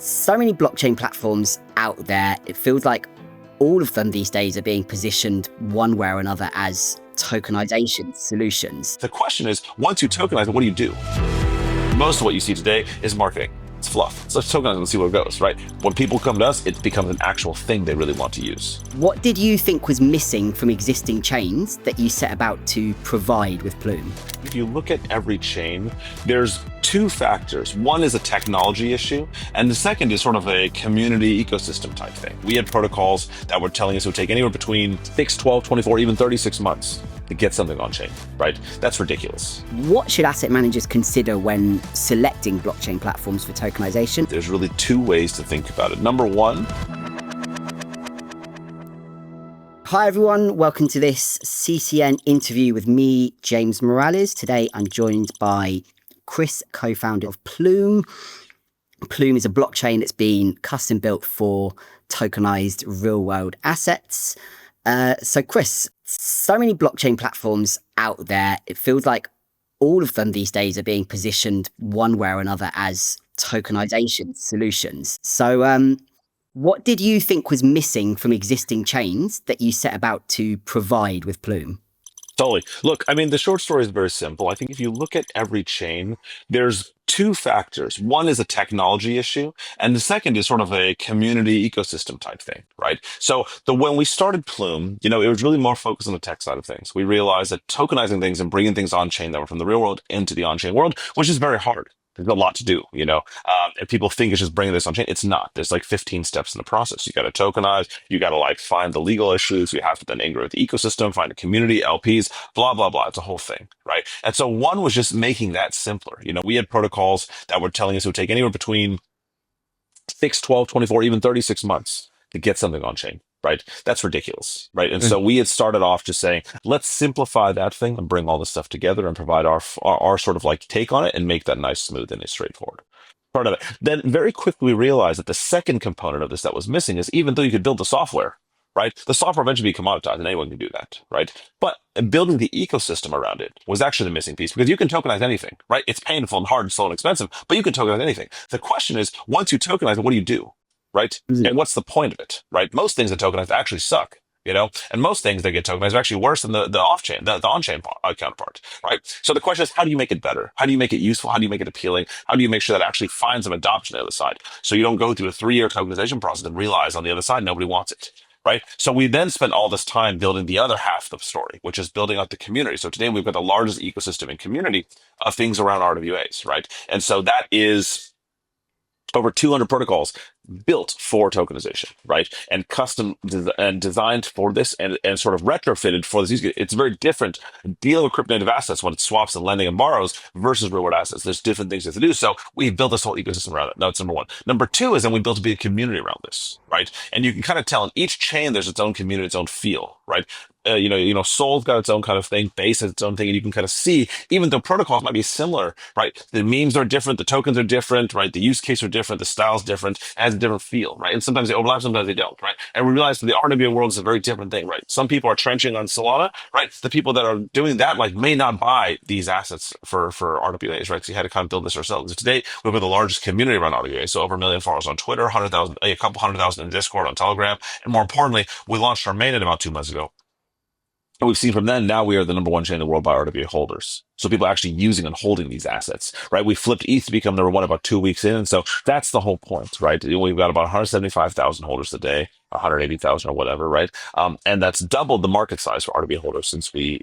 So many blockchain platforms out there, it feels like all of them these days are being positioned one way or another as tokenization solutions. The question is, once you tokenize it, what do you do? Most of what you see today is marketing. It's fluff. So let's tokenize it and see where it goes, right? When people come to us, it becomes an actual thing they really want to use. What did you think was missing from existing chains that you set about to provide with Plume? If you look at every chain, there's two factors. One is a technology issue, and the second is sort of a community ecosystem type thing. We had protocols that were telling us it would take anywhere between 6, 12, 24, even 36 months to get something on chain, right? That's ridiculous. What should asset managers consider when selecting blockchain platforms for tokenization? There's really two ways to think about it. Number one, Hi everyone, welcome to this CCN interview with me, James Morales. Today I'm joined by Chris, co-founder of Plume. Plume is a blockchain that's been custom built for tokenized real-world assets. So Chris, so many blockchain platforms out there, it feels like all of them these days are being positioned one way or another as tokenization solutions. So what did you think was missing from existing chains that you set about to provide with Plume? totally. Look, I mean, the short story is very simple. I think if you look at every chain, there's two factors. One is a technology issue, and the second is sort of a community ecosystem type thing, right? So when we started Plume, it was really more focused on the tech side of things. We realized that tokenizing things and bringing things on chain that were from the real world into the on chain world, which is very hard. There's a lot to do, and people think it's just bringing this on chain. It's not. There's like 15 steps in the process. You got to tokenize. You got to find the legal issues. You have to then integrate the ecosystem, find a community, LPs, blah, blah, blah. It's a whole thing, right? And so one was just making that simpler. We had protocols that were telling us it would take anywhere between 6, 12, 24, even 36 months to get something on chain. Right? That's ridiculous. Right. And so we had started off just saying, let's simplify that thing and bring all this stuff together and provide our sort of take on it and make that nice, smooth, and straightforward part of it. Then very quickly we realized that the second component of this that was missing is even though you could build the software, right? The software eventually be commoditized and anyone can do that. Right. But building the ecosystem around it was actually the missing piece because you can tokenize anything, right? It's painful and hard and slow and expensive, but you can tokenize anything. The question is, once you tokenize it, what do you do? Right? Yeah. And what's the point of it? Right? Most things that tokenize actually suck, and most things that get tokenized are actually worse than the off-chain, the on-chain counterpart, right? So the question is, how do you make it better? How do you make it useful? How do you make it appealing? How do you make sure that it actually finds some adoption on the other side? So you don't go through a 3-year tokenization process and realize on the other side, nobody wants it. Right. So we then spent all this time building the other half of the story, which is building out the community. So today we've got the largest ecosystem and community of things around RWAs, right? And so that is over 200 protocols built for tokenization, right? And custom and designed for this and sort of retrofitted for this. It's very different dealing with crypto native assets when it swaps and lending and borrows versus real world assets. There's different things you have to do. So we built this whole ecosystem around it. That's number one. Number two is then we built a big community around this, right? And you can kind of tell in each chain, there's its own community, its own feel, right? Sol's got its own kind of thing, Base has its own thing, and you can kind of see, even though protocols might be similar, right? The memes are different, the tokens are different, right? The use case are different, the style's different, it has a different feel, right? And sometimes they overlap, sometimes they don't, right? And we realize that the RWA world is a very different thing, right? Some people are trenching on Solana, right? The people that are doing that, may not buy these assets for RWAs, right? So you had to kind of build this ourselves. Today, we've got the largest community around RWA, so over 1 million followers on Twitter, a couple 100,000 in Discord, on Telegram, and more importantly, we launched our mainnet about 2 months ago. And we've seen from then, now we are the number one chain in the world by RWA holders. So people are actually using and holding these assets, right? We flipped ETH to become number one about 2 weeks in. And so that's the whole point, right? We've got about 175,000 holders today, 180,000 or whatever, right? And that's doubled the market size for RWA holders since we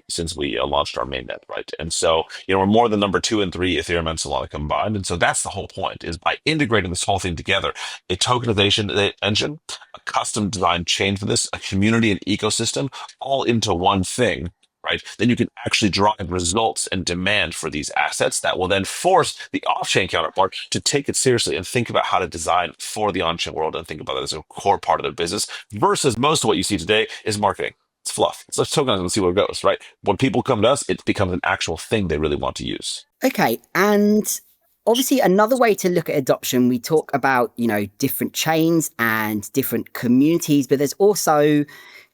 launched our mainnet, right? And so, we're more than number 2 and 3 Ethereum and Solana combined. And so that's the whole point, is by integrating this whole thing together, a tokenization engine, a custom designed chain for this, a community and ecosystem, all into one thing, right? Then you can actually drive results and demand for these assets that will then force the off-chain counterpart to take it seriously and think about how to design for the on-chain world and think about it as a core part of their business versus most of what you see today is marketing. It's fluff. So let's tokenize and see where it goes, right? When people come to us, it becomes an actual thing they really want to use. Okay. And obviously another way to look at adoption, we talk about, different chains and different communities, but there's also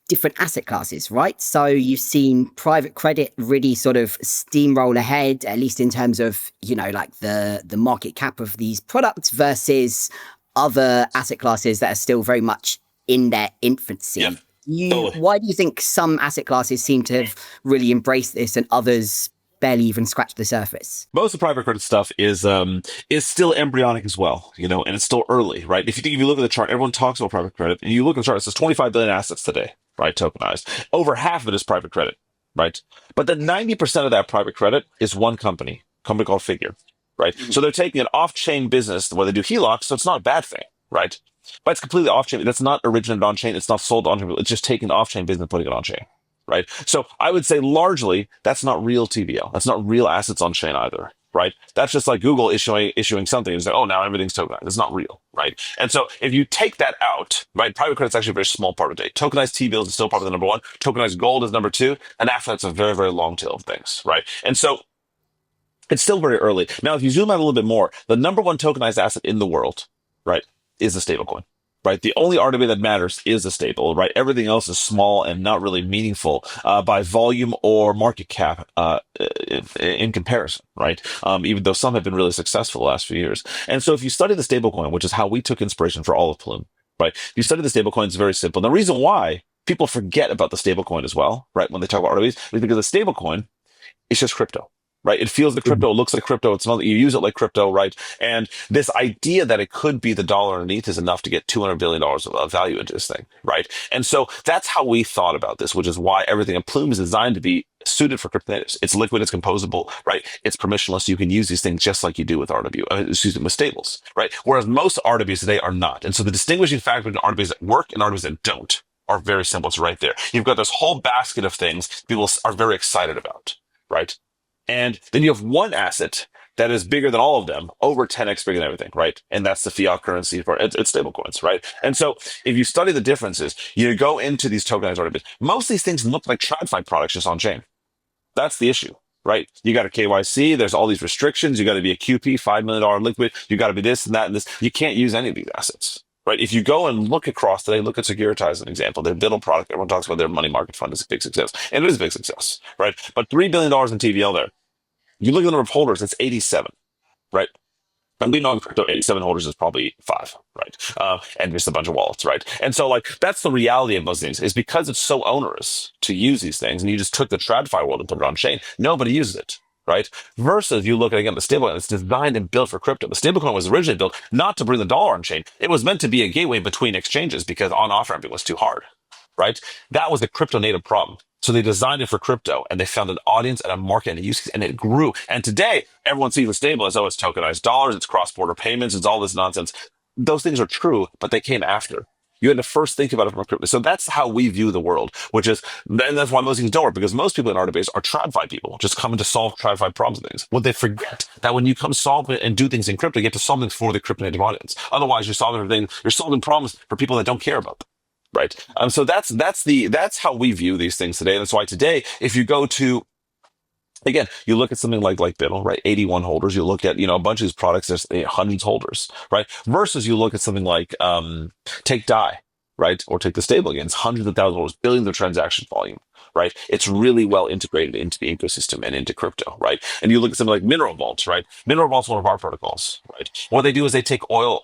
different asset classes, right? So you've seen private credit really sort of steamroll ahead, at least in terms of, the market cap of these products versus other asset classes that are still very much in their Yep, infancy. totally. Why do you think some asset classes seem to have really embraced this and others barely even scratched the surface? Most of the private credit stuff is still embryonic as well, and it's still early, right? If you look at the chart, everyone talks about private credit, and you look at the chart, it says 25 billion assets today, right? Tokenized. Over half of it is private credit, right? But then 90% of that private credit is one company called Figure, right? So they're taking an off-chain business where they do HELOCs, so it's not a bad thing, right? But it's completely off-chain. That's not originated on-chain. It's not sold on-chain. It's just taking the off-chain business and putting it on-chain, right? So I would say largely that's not real TVL. That's not real assets on chain either, right? That's just like Google issuing something and say, oh, now everything's tokenized. It's not real, right? And so if you take that out, right, private credit's actually a very small part of the day. Tokenized T-bills is still probably the number one. Tokenized gold is number two. And after that's a very, very long tail of things, right? And so it's still very early. Now, if you zoom out a little bit more, the number one tokenized asset in the world, right, is a stablecoin. Right, the only RWA that matters is a stable. Right, everything else is small and not really meaningful by volume or market cap in comparison. Right, even though some have been really successful the last few years. And so, if you study the stablecoin, which is how we took inspiration for all of Plume, right, if you study the stablecoin, it's very simple. And the reason why people forget about the stablecoin as well, right, when they talk about RWAs, is because the stablecoin is just crypto, right? It feels like crypto, it looks like crypto, it smells, you use it like crypto, right? And this idea that it could be the dollar underneath is enough to get $200 billion of value into this thing, right? And so that's how we thought about this, which is why everything in Plume is designed to be suited for crypto natives. It's liquid, it's composable, right? It's permissionless. You can use these things just like you do with with stables, right? Whereas most RWs today are not. And so the distinguishing factor between RWs that work and RWs that don't are very simple. It's right there. You've got this whole basket of things people are very excited about, right? And then you have one asset that is bigger than all of them, over 10x bigger than everything, right? And that's the fiat currency for it's stablecoins, right? And so if you study the differences, you go into these tokenized RWAs. Most of these things look like TradFi products just on chain. That's the issue, right? You got a KYC, there's all these restrictions. You got to be a QP, $5 million liquid. You got to be this and that and this. You can't use any of these assets. Right. If you go and look across today, look at Securitize as an example. Their Biddle product, everyone talks about their money market fund is a big success. And it is a big success, right? But $3 billion in TVL there. You look at the number of holders, it's 87, right? And we know in crypto, 87 holders is probably five, right? And just a bunch of wallets, right? And so, like, that's the reality of most things, is because it's so onerous to use these things, and you just took the TradFi world and put it on chain, nobody uses it, right? Versus you look at, again, the stablecoin, it's designed and built for crypto. The stablecoin was originally built not to bring the dollar on chain. It was meant to be a gateway between exchanges because on-off ramping was too hard, right? That was the crypto native problem. So they designed it for crypto and they found an audience and a market and a use case and it grew. And today everyone sees the stable as, oh, it's tokenized dollars, it's cross-border payments, it's all this nonsense. Those things are true, but they came after. You had to first think about it from a crypto. So that's how we view the world, which is, and that's why most things don't work, because most people in our database are TradFi people, just coming to solve TradFi problems and things. What they forget that when you come solve it and do things in crypto, you have to solve things for the crypto native audience. Otherwise, you're solving problems for people that don't care about them. Right. So that's how we view these things today. That's why today, if you go to, again, you look at something like Biddle, right? 81 holders. You look at, a bunch of these products, there's hundreds of holders, right? Versus you look at something like take DAI, right? Or take the stable again. It's hundreds of thousands of dollars, billions of transaction volume, right? It's really well integrated into the ecosystem and into crypto, right? And you look at something like Mineral Vault, right? Mineral Vault's one of our protocols, right? What they do is they take oil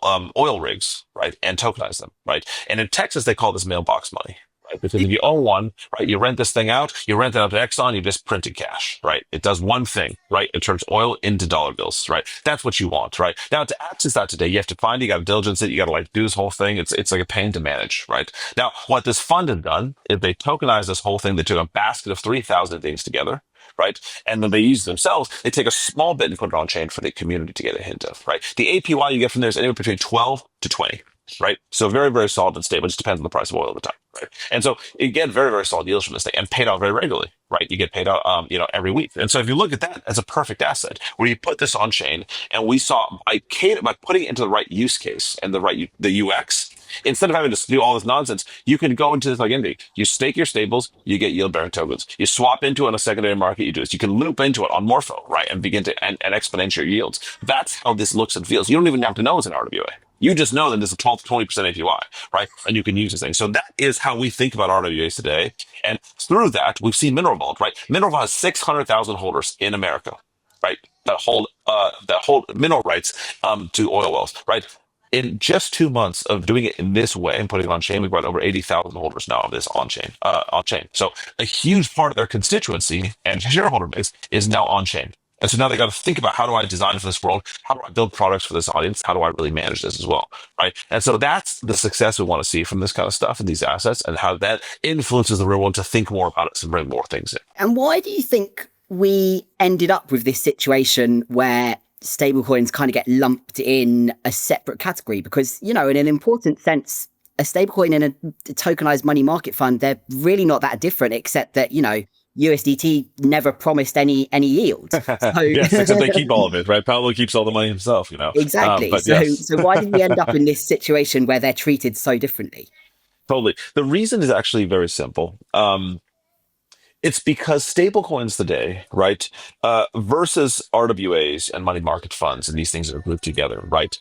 rigs, right, and tokenize them, right? And in Texas, they call this mailbox money. Right? Because if you own one, right, you rent this thing out, you rent it out to Exxon, you just print it cash, right? It does one thing, right? It turns oil into dollar bills, right? That's what you want, right? Now, to access that today, you have to find it, you got to diligence it, you got to like do this whole thing. It's like a pain to manage, right? Now, what this fund has done is they tokenized this whole thing. They took a basket of 3,000 things together, right? And then they use it themselves. They take a small bit and put it on chain for the community to get a hint of, right? The APY you get from there is anywhere between 12 to 20. Right. So very, very solid and stable. It just depends on the price of oil at the time. Right. And so you get very, very solid yields from this thing and paid out very regularly. Right. You get paid out, every week. And so if you look at that as a perfect asset where you put this on chain and we saw by putting it into the right use case and the UX, instead of having to do all this nonsense, you can go into this like anything. You stake your stables, you get yield bearing tokens. You swap into it on a secondary market, you do this. You can loop into it on Morpho, right, and begin to and exponentiate your yields. That's how this looks and feels. You don't even have to know it's an RWA. You just know that it's a 12 to 20% APY, right? And you can use this thing. So that is how we think about RWAs today. And through that, we've seen Mineral Vault, right? Mineral Vault has 600,000 holders in America, right? That hold mineral rights to oil wells, right? in just 2 months of doing it in this way and putting it on chain, we've got over 80,000 holders now of this on chain. On chain. So a huge part of their constituency and shareholder base is now on chain. And so now they got to think about, how do I design for this world? How do I build products for this audience? How do I really manage this as well? Right. And so that's the success we want to see from this kind of stuff and these assets, and how that influences the real world to think more about it and bring more things in. And why do you think we ended up with this situation where stablecoins kind of get lumped in a separate category? Because, in an important sense, a stablecoin and a tokenized money market fund, they're really not that different, except that, USDT never promised any yield. So, yes, except they keep all of it, right? Pablo keeps all the money himself, Exactly. But yes. So why did we end up in this situation where they're treated so differently? Totally. The reason is actually very simple. It's because stablecoins today, right, versus RWAs and money market funds, and these things are grouped together, right?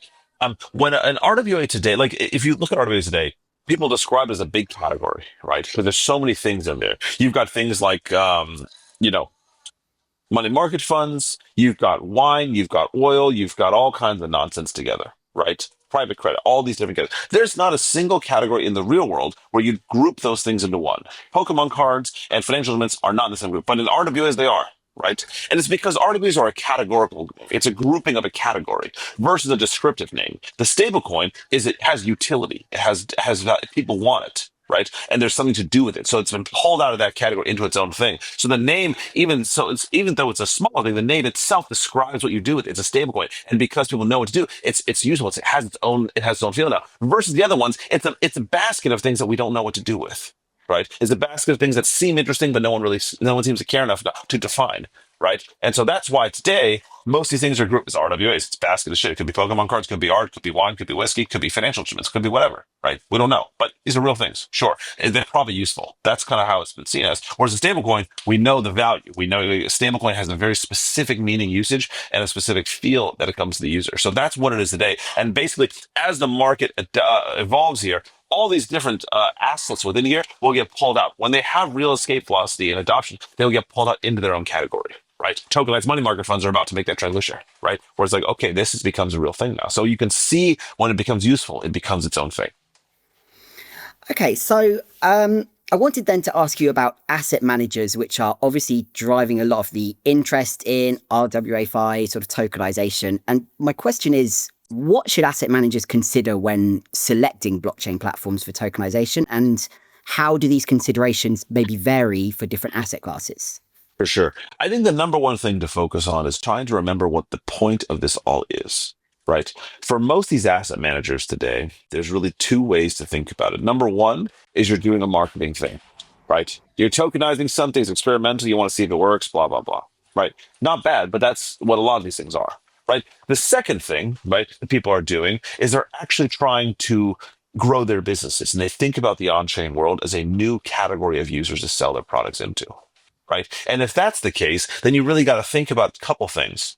When an RWA today, like if you look at RWAs today, people describe it as a big category, right? Because there's so many things in there. You've got things like, you know, money market funds, you've got wine, you've got oil, you've got all kinds of nonsense together, right? Private credit, all these different categories. There's not a single category in the real world where you group those things into one. Pokemon cards and financial instruments are not in the same group, but in RWAs they are. Right. And it's because RWAs are a categorical, it's a grouping of a category versus a descriptive name. The stablecoin it has utility. It has people want it. Right. And there's something to do with it. So it's been pulled out of that category into its own thing. So the name, even though it's a small thing, the name itself describes what you do with it. It's a stablecoin. And because people know what to do, it's useful. It has its own feel now. Versus the other ones, it's a basket of things that we don't know what to do with. Right, is a basket of things that seem interesting, but no one seems to care enough to define. Right, and so that's why today most of these things are grouped as RWAs. It's a basket of shit. It could be Pokemon cards, could be art, could be wine, could be whiskey, could be financial instruments, could be whatever. Right, we don't know, but these are real things. Sure, and they're probably useful. That's kind of how it's been seen as. Whereas a stablecoin, we know the value. We know a stablecoin has a very specific meaning, usage, and a specific feel that it comes to the user. So that's what it is today. And basically, as the market evolves here, all these different assets within here will get pulled out. When they have real escape velocity and adoption, they'll get pulled out into their own category, right? Tokenized money market funds are about to make that transition, right? Where it's like, okay, becomes a real thing now. So you can see when it becomes useful, it becomes its own thing. Okay, so I wanted then to ask you about asset managers, which are obviously driving a lot of the interest in RWA sort of tokenization. And my question is, what should asset managers consider when selecting blockchain platforms for tokenization, and how do these considerations maybe vary for different asset classes? For sure. I think the number one thing to focus on is trying to remember what the point of this all is, right? For most of these asset managers today, there's really two ways to think about it. Number one is you're doing a marketing thing, right? You're tokenizing something, it's experimental, you want to see if it works, blah, blah, blah, right? Not bad, but that's what a lot of these things are. Right. The second thing, right, that people are doing is they're actually trying to grow their businesses, and they think about the on-chain world as a new category of users to sell their products into. Right. And if that's the case, then you really got to think about a couple things,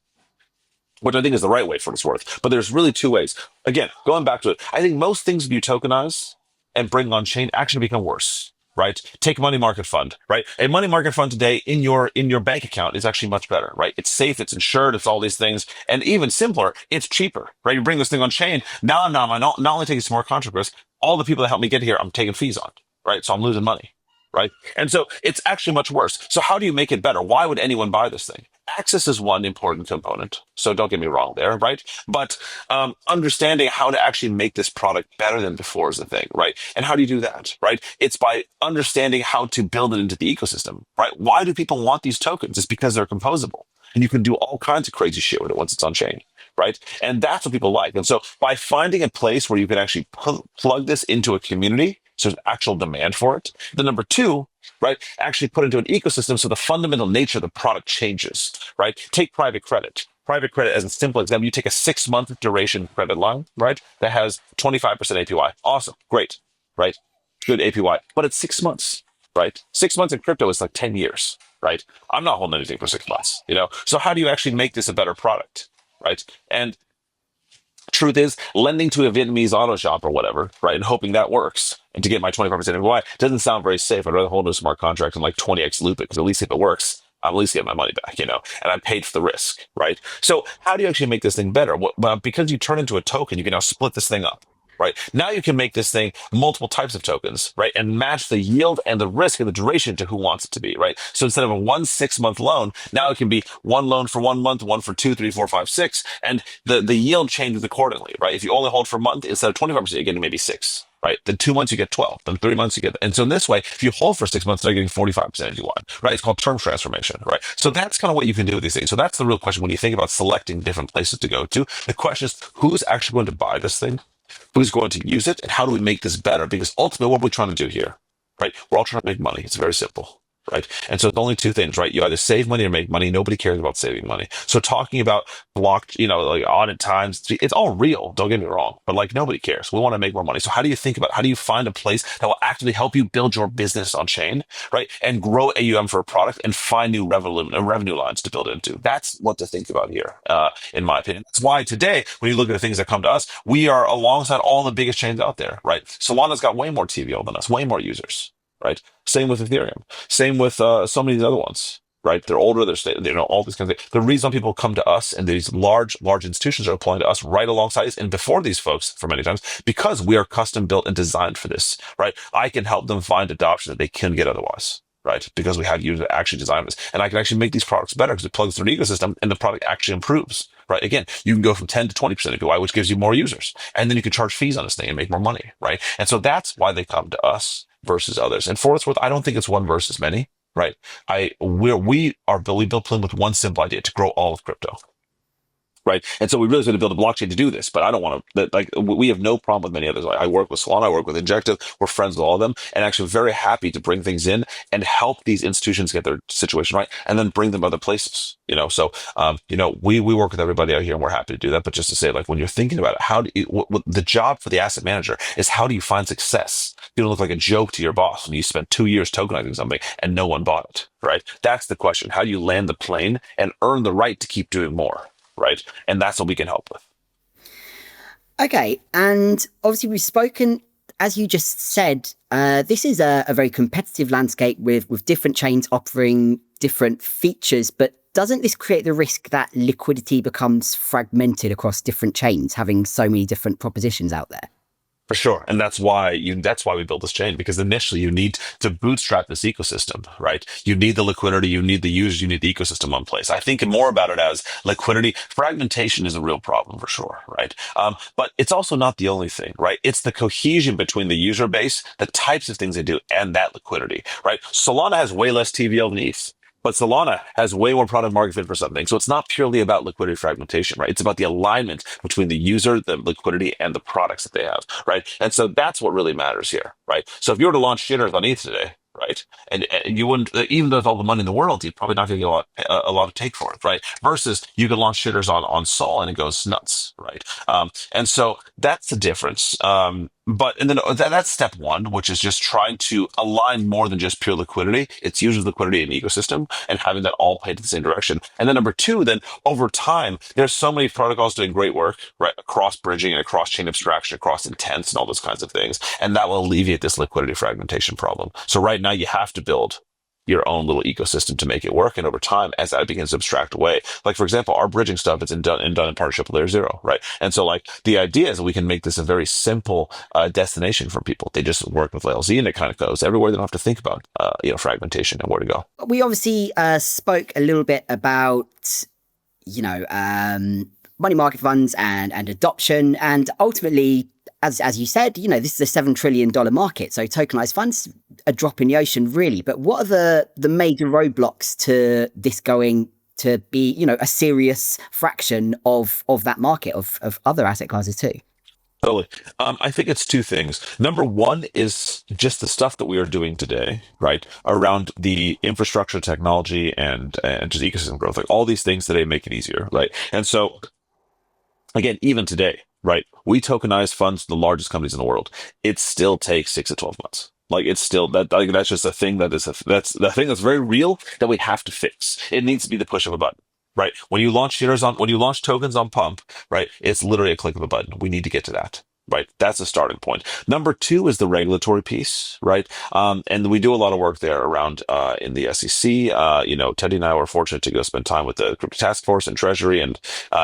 which I think is the right way for what it's worth. But there's really two ways. Again, going back to it, I think most things you tokenize and bring on chain actually become worse. Right? Take a money market fund, right? A money market fund today in your bank account is actually much better, right? It's safe, it's insured, it's all these things, and even simpler, it's cheaper, right? You bring this thing on chain. Now I'm not only taking some more contract risk, all the people that help me get here, I'm taking fees on, right? So I'm losing money, right? And so it's actually much worse. So how do you make it better? Why would anyone buy this thing? Access is one important component. So don't get me wrong there, right? But understanding how to actually make this product better than before is the thing, right? And how do you do that, right? It's by understanding how to build it into the ecosystem, right? Why do people want these tokens? It's because they're composable. And you can do all kinds of crazy shit with it once it's on chain, right? And that's what people like. And so by finding a place where you can actually plug this into a community, so there's actual demand for it. The number two, right, actually put into an ecosystem so the fundamental nature of the product changes, right? Take private credit. Private credit, as a simple example, you take a 6-month duration credit line, right, that has 25% APY. Awesome, great, right? Good APY, but it's 6 months, right? 6 months in crypto is like 10 years, right? I'm not holding anything for 6 months, So how do you actually make this a better product, right? And truth is, lending to a Vietnamese auto shop or whatever, right, and hoping that works, and to get my 25% APY doesn't sound very safe. I'd rather hold a smart contract and like 20x loop it, because at least if it works, I'm at least getting my money back, and I paid for the risk, right? So how do you actually make this thing better? Well, because you turn into a token, you can now split this thing up. Right now, you can make this thing multiple types of tokens, right, and match the yield and the risk and the duration to who wants it to be, right. So instead of a 1 6 month loan, now it can be one loan for 1 month, one for 2 3 4 5 6, and the yield changes accordingly, right. If you only hold for a month, instead of 25%, you're getting maybe 6. Right. Then 2 months you get 12. Then 3 months you get, and so in this way, if you hold for 6 months, they're getting 45% as you want. Right. It's called term transformation. Right. So that's kind of what you can do with these things. So that's the real question when you think about selecting different places to go to. The question is, who's actually going to buy this thing? Who's going to use it, and how do we make this better? Because ultimately, what we're trying to do here, right? We're all trying to make money. It's very simple, right? And so it's only two things, right? You either save money or make money. Nobody cares about saving money. So talking about like audit times, it's all real. Don't get me wrong, but like nobody cares. We want to make more money. So how do you think about how do you find a place that will actually help you build your business on chain, right? And grow AUM for a product and find new revenue lines to build into. That's what to think about here, in my opinion. That's why today, when you look at the things that come to us, we are alongside all the biggest chains out there, right? Solana's got way more TVL than us, way more users, right? Same with Ethereum. Same with so many of these other ones, right? They're older, all these kinds of things. The reason people come to us and these large institutions are applying to us right alongside us and before these folks for many times, because we are custom built and designed for this, right? I can help them find adoption that they can get otherwise. Right, because we have users that actually design this, and I can actually make these products better because it plugs through an ecosystem, and the product actually improves. Right, again, you can go from 10 to 20% APY, which gives you more users, and then you can charge fees on this thing and make more money. Right, and so that's why they come to us versus others. And for what it's worth, I don't think it's one versus many. Right, we built Plume with one simple idea: to grow all of crypto. Right. And so we really going to build a blockchain to do this, but I don't want to, like, we have no problem with many others. I work with Solana, I work with Injective, we're friends with all of them, and actually very happy to bring things in and help these institutions get their situation right and then bring them other places, So, we work with everybody out here and we're happy to do that. But just to say, like, when you're thinking about it, how do you, the job for the asset manager is how do you find success? You don't look like a joke to your boss when you spent 2 years tokenizing something and no one bought it, right? That's the question. How do you land the plane and earn the right to keep doing more? Right. And that's what we can help with. Okay. And obviously we've spoken, as you just said, this is a very competitive landscape with different chains offering different features, but doesn't this create the risk that liquidity becomes fragmented across different chains, having so many different propositions out there? For sure. And that's why we built this chain, because initially you need to bootstrap this ecosystem, right? You need the liquidity, you need the users, you need the ecosystem in place. I think more about it as liquidity. Fragmentation is a real problem for sure, right? But it's also not the only thing, right? It's the cohesion between the user base, the types of things they do, and that liquidity, right? Solana has way less TVL than ETH. But Solana has way more product market fit for something. So it's not purely about liquidity fragmentation, right? It's about the alignment between the user, the liquidity, and the products that they have, right? And so that's what really matters here, right? So if you were to launch jitters on ETH today, right, and you wouldn't, even though with all the money in the world, you'd probably not going to get a lot of take for it, right? Versus you could launch jitters on Sol and it goes nuts, right? And so that's the difference. And then that's step one, which is just trying to align more than just pure liquidity. It's users, liquidity, and ecosystem, and having that all paid in the same direction. And then number two, then over time, there's so many protocols doing great work, right, across bridging and across chain abstraction, across intents, and all those kinds of things, and that will alleviate this liquidity fragmentation problem. So right now, you have to build your own little ecosystem to make it work. And over time, as that begins to abstract away, like for example, our bridging stuff, it's done in partnership with Layer Zero, right? And so like the idea is that we can make this a very simple destination for people. They just work with LZ and it kind of goes everywhere. They don't have to think about fragmentation and where to go. We obviously spoke a little bit about money market funds and adoption, and ultimately, as you said, this is a $7 trillion market. So tokenized funds, a drop in the ocean, really. But what are the major roadblocks to this going to be, a serious fraction of that market, of other asset classes too? Totally. I think it's two things. Number one is just the stuff that we are doing today, right? Around the infrastructure, technology, and just ecosystem growth. Like all these things today make it easier, right? And so, again, even today, right? We tokenize funds, the largest companies in the world. It still takes 6 to 12 months. Like it's still that's just a thing that's the thing that's very real that we have to fix. It needs to be the push of a button. Right. When you launch tokens on Pump, right, it's literally a click of a button. We need to get to that. Right, that's a starting point. Number two is the regulatory piece, right? And we do a lot of work there around in the SEC. Teddy and I were fortunate to go spend time with the Crypto Task Force and Treasury and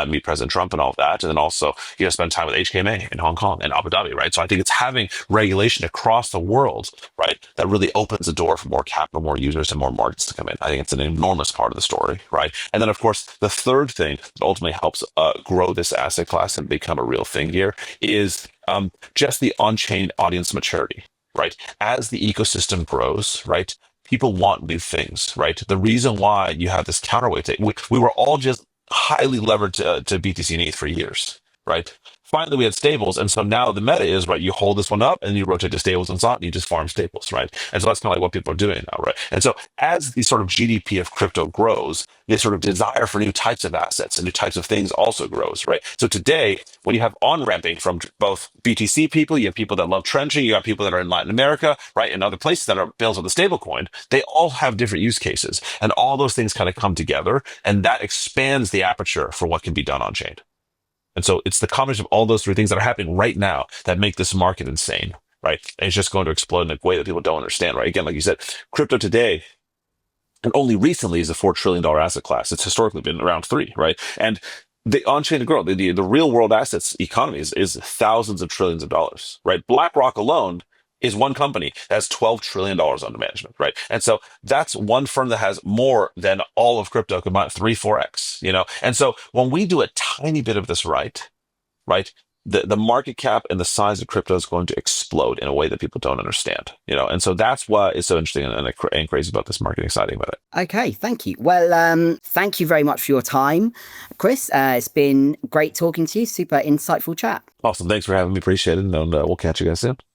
meet President Trump and all of that, and then also spend time with HKMA in Hong Kong and Abu Dhabi, right? So I think it's having regulation across the world, right, that really opens the door for more capital, more users, and more markets to come in. I think it's an enormous part of the story, right? And then of course the third thing that ultimately helps grow this asset class and become a real thing here is just the on-chain audience maturity, right? As the ecosystem grows, right, people want new things, right? The reason why you have this counterweight, we were all just highly levered to BTC and ETH for years, right? Finally, we had stables, and so now the meta is, right, you hold this one up and you rotate to stables and so on, and you just farm stables, right? And so that's kind of like what people are doing now, right? And so as the sort of GDP of crypto grows, this sort of desire for new types of assets and new types of things also grows, right? So today, when you have on-ramping from both BTC people, you have people that love trenching, you have people that are in Latin America, right, and other places that are built on the stablecoin, they all have different use cases. And all those things kind of come together, and that expands the aperture for what can be done on-chain. And so it's the combination of all those three things that are happening right now that make this market insane, right? And it's just going to explode in a way that people don't understand, right? Again, like you said, crypto today, and only recently, is a $4 trillion asset class. It's historically been around three, right? And the on-chain growth, the real world assets economy is thousands of trillions of dollars, right? BlackRock alone is one company that has $12 trillion under management, right? And so that's one firm that has more than all of crypto combined, 3-4x, And so when we do a tiny bit of this right, the market cap and the size of crypto is going to explode in a way that people don't understand, And so that's what is so interesting and crazy about this market, exciting about it. Okay, thank you. Well, thank you very much for your time, Chris. It's been great talking to you. Super insightful chat. Awesome. Thanks for having me. Appreciate it. And we'll catch you guys soon.